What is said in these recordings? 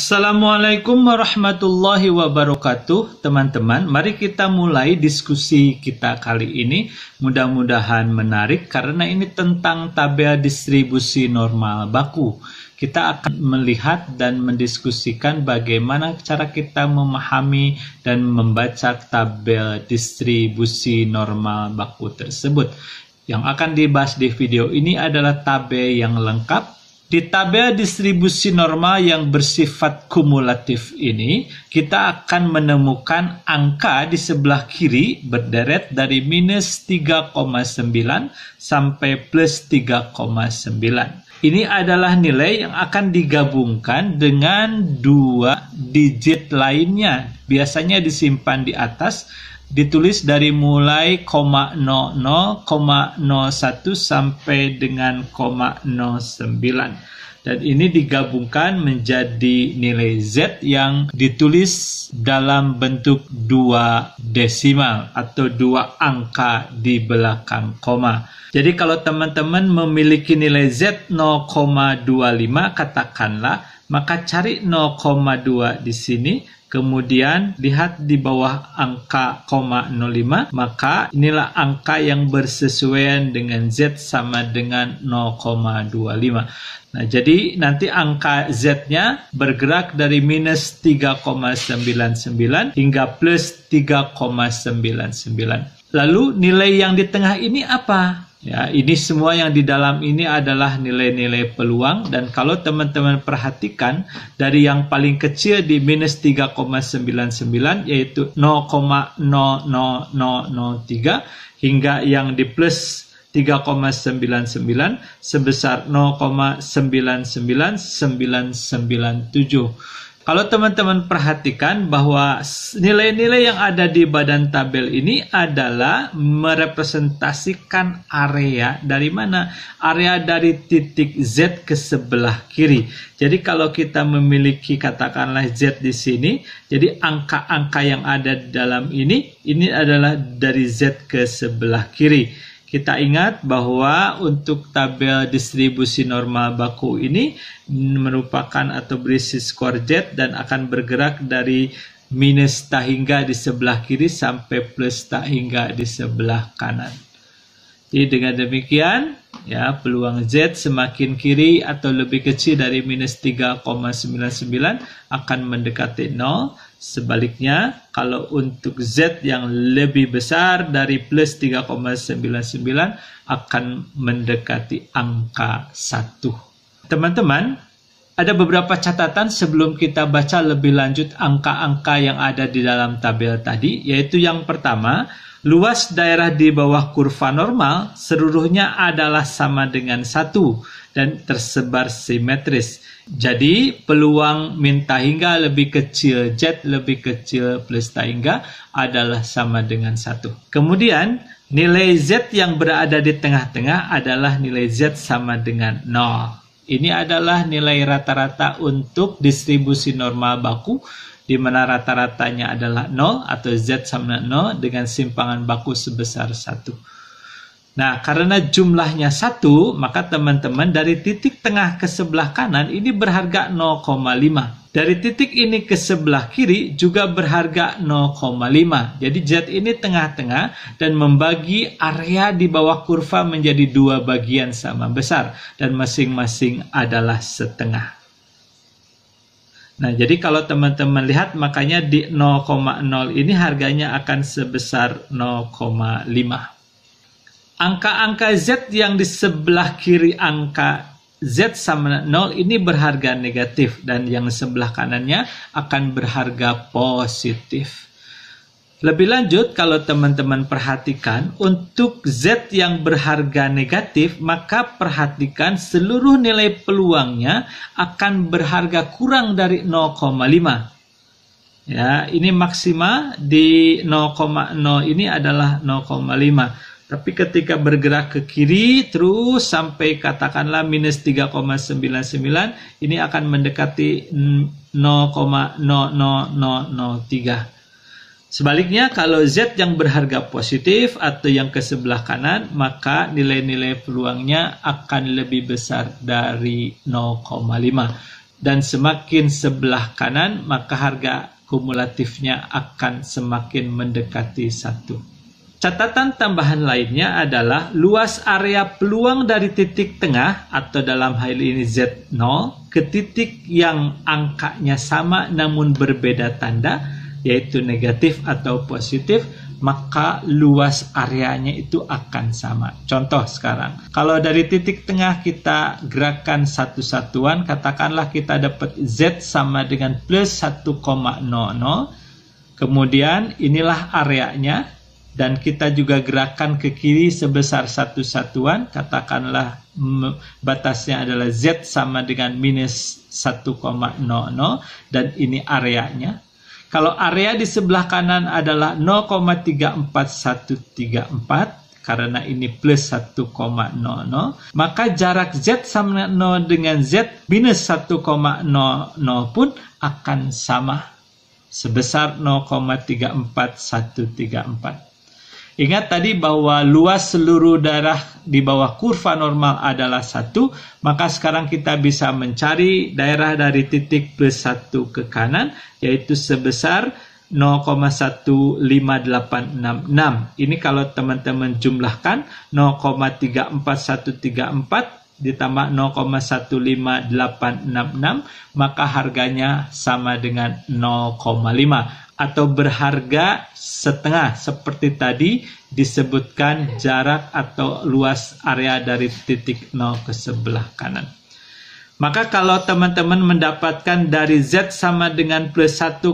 Assalamualaikum warahmatullahi wabarakatuh, teman-teman. Mari kita mulai diskusi kita kali ini. Mudah-mudahan menarik karena ini tentang tabel distribusi normal baku. Kita akan melihat dan mendiskusikan bagaimana cara kita memahami dan membaca tabel distribusi normal baku tersebut. Yang akan dibahas di video ini adalah tabel yang lengkap. Di tabel distribusi normal yang bersifat kumulatif ini, kita akan menemukan angka di sebelah kiri berderet dari minus 3,9 sampai plus 3,9. Ini adalah nilai yang akan digabungkan dengan dua digit lainnya. Biasanya disimpan di atas, ditulis dari mulai 0,00, 0,01 sampai dengan 0,09. Dan ini digabungkan menjadi nilai Z yang ditulis dalam bentuk dua desimal atau dua angka di belakang koma. Jadi kalau teman-teman memiliki nilai Z 0,25 katakanlah, maka cari 0,2 di sini. Kemudian lihat di bawah angka 0,05, maka inilah angka yang bersesuaian dengan Z sama dengan 0,25. Nah, jadi nanti angka Z-nya bergerak dari minus 3,99 hingga plus 3,99. Lalu nilai yang di tengah ini apa? Ya, ini semua yang di dalam ini adalah nilai-nilai peluang, dan kalau teman-teman perhatikan dari yang paling kecil di minus 3,99 yaitu 0,00003 hingga yang di plus 3,99 sebesar 0,99997. Kalau teman-teman perhatikan bahwa nilai-nilai yang ada di badan tabel ini adalah merepresentasikan area dari mana? Area dari titik Z ke sebelah kiri. Jadi kalau kita memiliki katakanlah Z di sini, jadi angka-angka yang ada di dalam ini adalah dari Z ke sebelah kiri. Kita ingat bahwa untuk tabel distribusi normal baku ini merupakan atau berisi skor Z dan akan bergerak dari minus tak hingga di sebelah kiri sampai plus tak hingga di sebelah kanan. Jadi dengan demikian, ya, peluang Z semakin kiri atau lebih kecil dari minus 3,99 akan mendekati 0. Sebaliknya, kalau untuk Z yang lebih besar dari plus 3,99 akan mendekati angka 1. Teman-teman, ada beberapa catatan sebelum kita baca lebih lanjut angka-angka yang ada di dalam tabel tadi, yaitu yang pertama, luas daerah di bawah kurva normal seluruhnya adalah sama dengan 1 dan tersebar simetris. Jadi peluang min tak hingga lebih kecil Z lebih kecil plus tak hingga adalah sama dengan 1. Kemudian nilai Z yang berada di tengah-tengah adalah nilai Z sama dengan 0. Ini adalah nilai rata-rata untuk distribusi normal baku, di mana rata-ratanya adalah 0 atau Z sama 0 dengan simpangan baku sebesar 1. Nah, karena jumlahnya 1, maka teman-teman dari titik tengah ke sebelah kanan ini berharga 0,5. Dari titik ini ke sebelah kiri juga berharga 0,5. Jadi Z ini tengah-tengah dan membagi area di bawah kurva menjadi dua bagian sama besar dan masing-masing adalah setengah. Nah, jadi kalau teman-teman lihat, makanya di 0,0 ini harganya akan sebesar 0,5. Angka-angka Z yang di sebelah kiri angka Z sama 0 ini berharga negatif dan yang sebelah kanannya akan berharga positif. Lebih lanjut, kalau teman-teman perhatikan, untuk Z yang berharga negatif, maka perhatikan seluruh nilai peluangnya akan berharga kurang dari 0,5. Ya, ini maksima di 0,0 ini adalah 0,5. Tapi ketika bergerak ke kiri terus sampai katakanlah minus 3,99, ini akan mendekati 0,00003. Sebaliknya, kalau Z yang berharga positif atau yang ke sebelah kanan, maka nilai-nilai peluangnya akan lebih besar dari 0,5. dan semakin sebelah kanan, maka harga kumulatifnya akan semakin mendekati 1. Catatan tambahan lainnya adalah luas area peluang dari titik tengah atau dalam hal ini Z0 ke titik yang angkanya sama namun berbeda tanda, yaitu negatif atau positif, maka luas areanya itu akan sama. Contoh sekarang, kalau dari titik tengah kita gerakan satu satuan, katakanlah kita dapat Z sama dengan plus 1,00, kemudian inilah areanya, dan kita juga gerakan ke kiri sebesar satu satuan, katakanlah batasnya adalah Z sama dengan minus 1,00, dan ini areanya. Kalau area di sebelah kanan adalah 0,34134, karena ini plus 1,00, maka jarak Z sama dengan Z minus 1,00 pun akan sama, sebesar 0,34134. Ingat tadi bahwa luas seluruh daerah di bawah kurva normal adalah 1, maka sekarang kita bisa mencari daerah dari titik plus 1 ke kanan, yaitu sebesar 0,15866. Ini kalau teman-teman jumlahkan 0,34134 ditambah 0,15866, maka harganya sama dengan 0,5. Atau berharga setengah, seperti tadi disebutkan jarak atau luas area dari titik 0 ke sebelah kanan. Maka kalau teman-teman mendapatkan dari Z sama dengan plus 1,00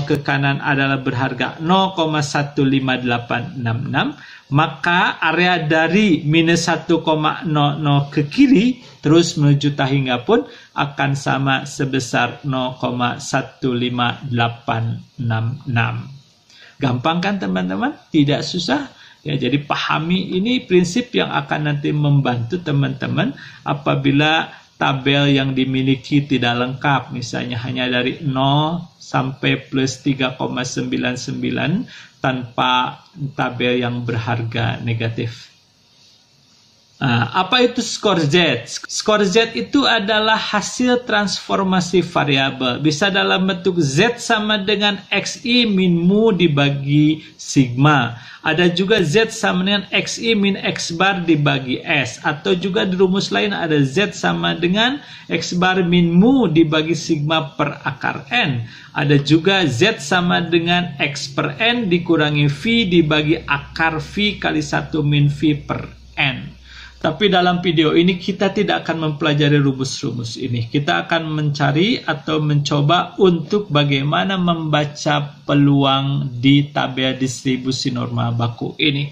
ke kanan adalah berharga 0,15866, maka area dari minus 1,00 ke kiri terus menuju tahingga pun akan sama sebesar 0,15866. Gampang kan teman-teman? Tidak susah. Ya, jadi pahami ini prinsip yang akan nanti membantu teman-teman apabila tabel yang dimiliki tidak lengkap, misalnya hanya dari 0 sampai plus 3,99 tanpa tabel yang berharga negatif. Apa itu skor Z? Skor Z itu adalah hasil transformasi variabel. Bisa dalam bentuk Z sama dengan XI min mu dibagi sigma. Ada juga Z sama dengan XI min X bar dibagi S. Atau juga di rumus lain ada Z sama dengan X bar min mu dibagi sigma per akar N. Ada juga Z sama dengan X per N dikurangi V dibagi akar V kali 1 min V per N. Tapi dalam video ini kita tidak akan mempelajari rumus-rumus ini. Kita akan mencari atau mencoba untuk bagaimana membaca peluang di tabel distribusi normal baku ini.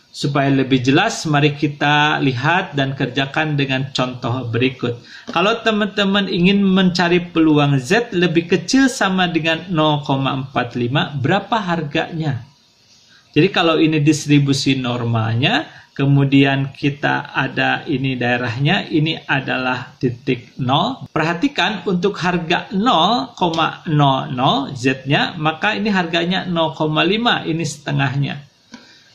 Supaya lebih jelas, mari kita lihat dan kerjakan dengan contoh berikut. Kalau teman-teman ingin mencari peluang Z lebih kecil sama dengan 0,45, berapa harganya? Jadi kalau ini distribusi normalnya, kemudian kita ada ini daerahnya, ini adalah titik 0. Perhatikan untuk harga 0,00 Z-nya, maka ini harganya 0,5, ini setengahnya.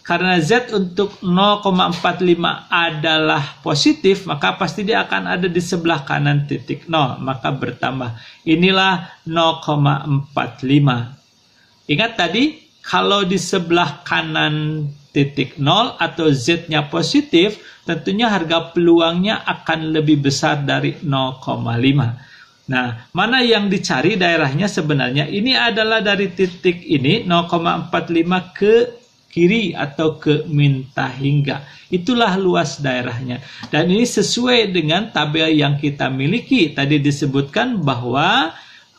Karena Z untuk 0,45 adalah positif, maka pasti dia akan ada di sebelah kanan titik 0, maka bertambah. Inilah 0,45. Ingat tadi, kalau di sebelah kanan titik 0 atau Z-nya positif, tentunya harga peluangnya akan lebih besar dari 0,5. Nah, mana yang dicari daerahnya sebenarnya? Ini adalah dari titik ini 0,45 ke kiri atau ke min tahingga. Itulah luas daerahnya. Dan ini sesuai dengan tabel yang kita miliki. Tadi disebutkan bahwa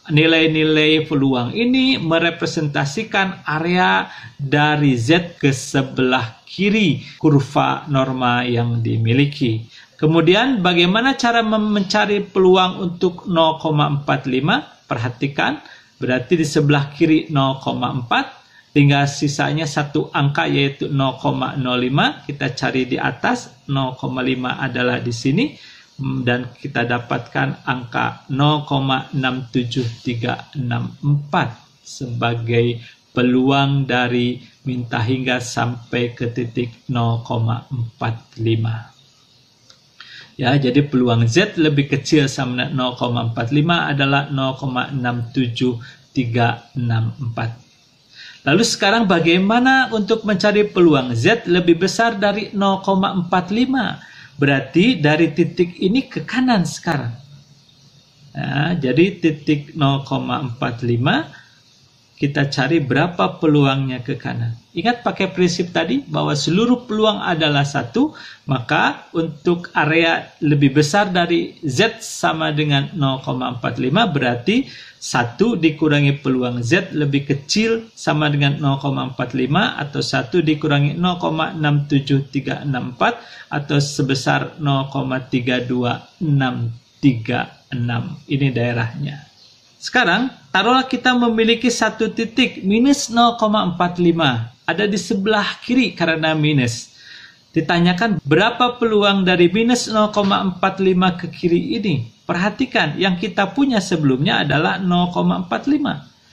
nilai-nilai peluang ini merepresentasikan area dari Z ke sebelah kiri kurva norma yang dimiliki. Kemudian bagaimana cara mencari peluang untuk 0,45? Perhatikan, berarti di sebelah kiri 0,4, tinggal sisanya satu angka yaitu 0,05. Kita cari di atas, 0,5 adalah di sini. Dan kita dapatkan angka 0,67364 sebagai peluang dari min tahingga sampai ke titik 0,45. Ya, jadi peluang Z lebih kecil sama dengan 0,45 adalah 0,67364. Lalu sekarang bagaimana untuk mencari peluang Z lebih besar dari 0,45? Berarti dari titik ini ke kanan sekarang. Nah, jadi titik 0,45 kita cari berapa peluangnya ke kanan. Ingat pakai prinsip tadi bahwa seluruh peluang adalah 1, maka untuk area lebih besar dari Z sama dengan 0,45 berarti 1 dikurangi peluang Z lebih kecil sama dengan 0,45 atau 1 dikurangi 0,67364 atau sebesar 0,32636. Ini daerahnya. Sekarang, taruhlah kita memiliki satu titik minus 0,45. Ada di sebelah kiri karena minus. Ditanyakan berapa peluang dari minus 0,45 ke kiri ini. Perhatikan, yang kita punya sebelumnya adalah 0,45.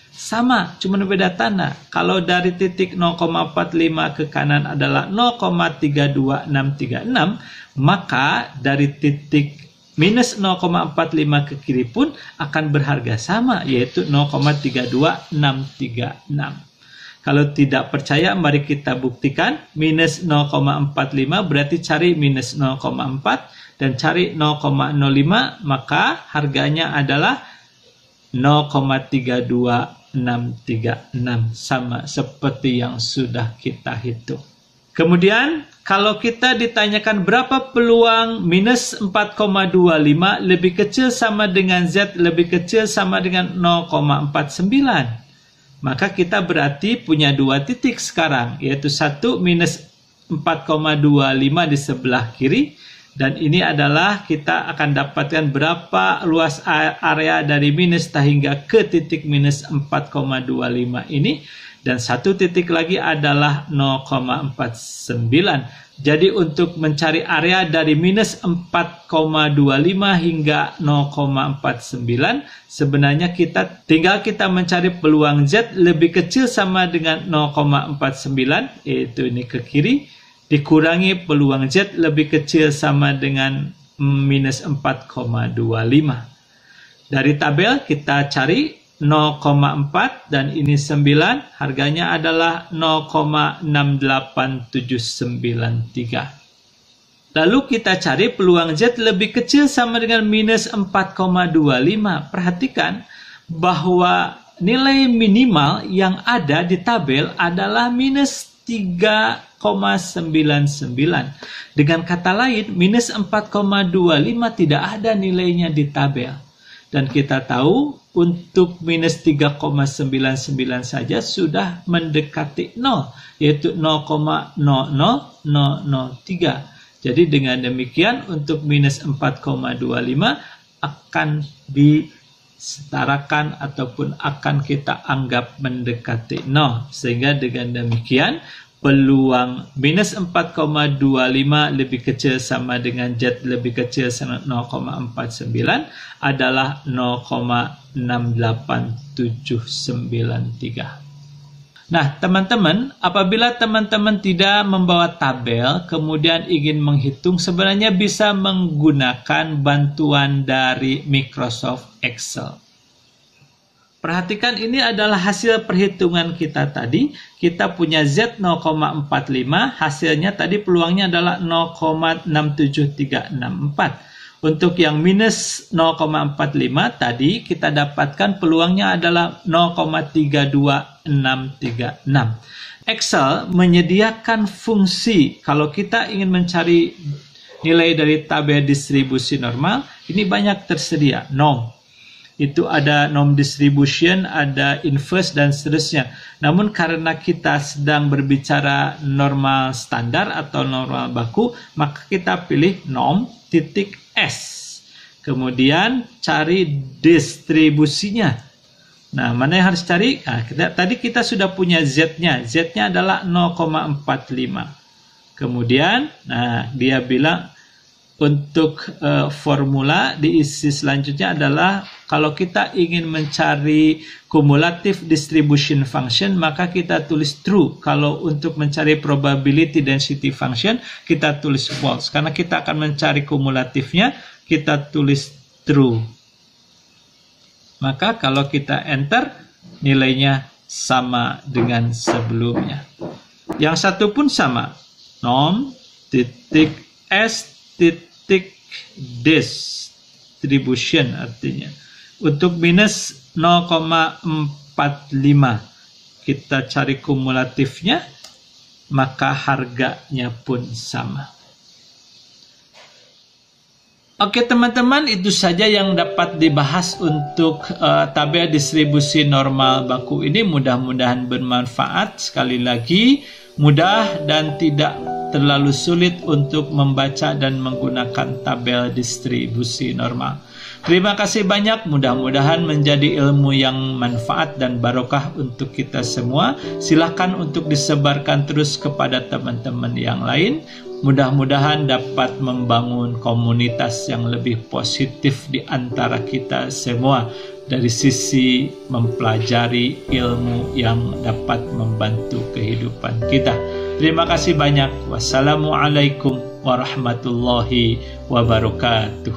Sama, cuma beda tanda. Kalau dari titik 0,45 ke kanan adalah 0,32636, maka dari titik minus 0,45 ke kiri pun akan berharga sama, yaitu 0,32636. Kalau tidak percaya, mari kita buktikan. Minus 0,45 berarti cari minus 0,4 dan cari 0,05, maka harganya adalah 0,32636, sama seperti yang sudah kita hitung. Kemudian, kalau kita ditanyakan berapa peluang minus 4,25 lebih kecil sama dengan Z lebih kecil sama dengan 0,49, maka kita berarti punya dua titik sekarang, yaitu satu minus 4,25 di sebelah kiri, dan ini adalah kita akan dapatkan berapa luas area dari minus hingga ke titik minus 4,25 ini. Dan satu titik lagi adalah 0,49. Jadi untuk mencari area dari minus 4,25 hingga 0,49, sebenarnya tinggal kita mencari peluang Z lebih kecil sama dengan 0,49, yaitu ini ke kiri, dikurangi peluang Z lebih kecil sama dengan minus 4,25. Dari tabel kita cari 0,4 dan ini 9, harganya adalah 0,68793. Lalu kita cari peluang Z lebih kecil sama dengan minus 4,25. Perhatikan bahwa nilai minimal yang ada di tabel adalah minus 3,99. Dengan kata lain, minus 4,25 tidak ada nilainya di tabel. Dan kita tahu untuk minus 3,99 saja sudah mendekati 0, yaitu 0,00003. Jadi dengan demikian untuk minus 4,25 akan disetarakan ataupun akan kita anggap mendekati 0. Sehingga dengan demikian peluang minus 4,25 lebih kecil sama dengan Z lebih kecil sama 0,49 adalah 0,68793. Nah, teman-teman, apabila teman-teman tidak membawa tabel, kemudian ingin menghitung, sebenarnya bisa menggunakan bantuan dari Microsoft Excel. Perhatikan, ini adalah hasil perhitungan kita tadi. Kita punya Z 0,45, hasilnya tadi peluangnya adalah 0,67364. Untuk yang minus 0,45 tadi kita dapatkan peluangnya adalah 0,32636. Excel menyediakan fungsi kalau kita ingin mencari nilai dari tabel distribusi normal, ini banyak tersedia, norm. Itu ada norm distribution, ada inverse, dan seterusnya. Namun karena kita sedang berbicara normal standar atau normal baku, maka kita pilih norm titik S. Kemudian cari distribusinya. Nah, mana yang harus cari? Nah, tadi kita sudah punya Z-nya. Z-nya adalah 0,45. Kemudian, nah dia bilang untuk formula diisi selanjutnya adalah kalau kita ingin mencari cumulative distribution function maka kita tulis true. Kalau untuk mencari probability density function kita tulis false. Karena kita akan mencari kumulatifnya kita tulis true. Maka kalau kita enter nilainya sama dengan sebelumnya. Yang satu pun sama. Distribution artinya. Untuk minus 0,45 kita cari kumulatifnya, maka harganya pun sama. Oke teman-teman, itu saja yang dapat dibahas untuk tabel distribusi normal baku ini. Mudah-mudahan bermanfaat. Sekali lagi, mudah dan tidak terlalu sulit untuk membaca dan menggunakan tabel distribusi normal. Terima kasih banyak, mudah-mudahan menjadi ilmu yang manfaat dan barokah untuk kita semua. Silakan untuk disebarkan terus kepada teman-teman yang lain. Mudah-mudahan dapat membangun komunitas yang lebih positif di antara kita semua dari sisi mempelajari ilmu yang dapat membantu kehidupan kita. Terima kasih banyak. Wassalamualaikum warahmatullahi wabarakatuh.